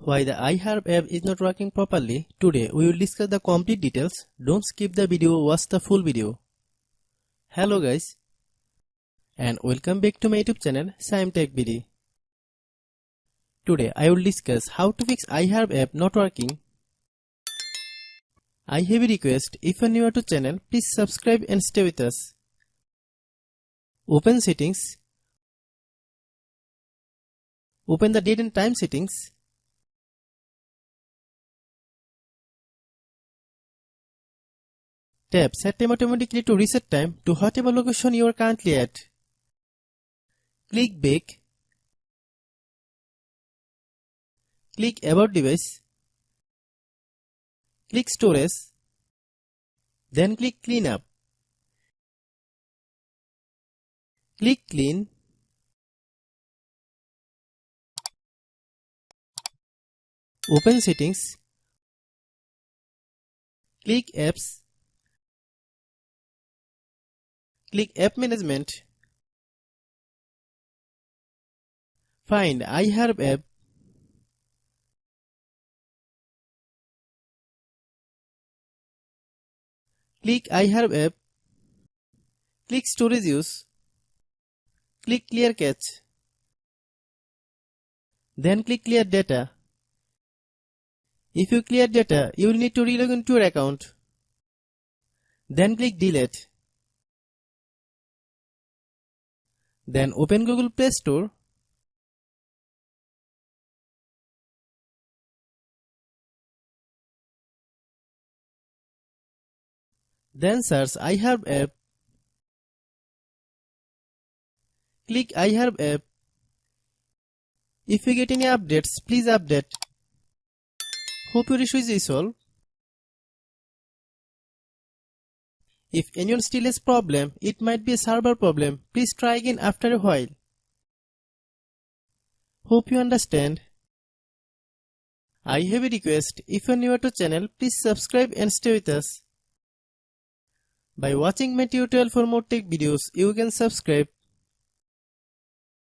Why the iHerb app is not working properly. Today we will discuss the complete details. Don't skip the video, watch the full video. Hello guys and welcome back to my YouTube channel Shaem Tech BD. Today I will discuss how to fix iHerb app not working. I have a request, if you are new to channel, please subscribe and stay with us. Open settings. Open the date and time settings. Tap Set Time automatically to reset time to whatever location you are currently at. Click Back. Click About Device. Click Storage. Then click Clean Up. Click Clean. Open Settings. Click Apps. Click App Management. Find iHerb app. Click iHerb app. Click Storage Use. Click Clear Cache. Then click Clear Data. If you clear data, you will need to relog into your account. Then click Delete. Then open Google Play Store. Then search iHerb app. Click iHerb app. If you get any updates, please update. Hope your issue is solved. If anyone still has problem, it might be a server problem. Please try again after a while. Hope you understand. I have a request. If you are new to channel, please subscribe and stay with us. By watching my tutorial for more tech videos, you can subscribe.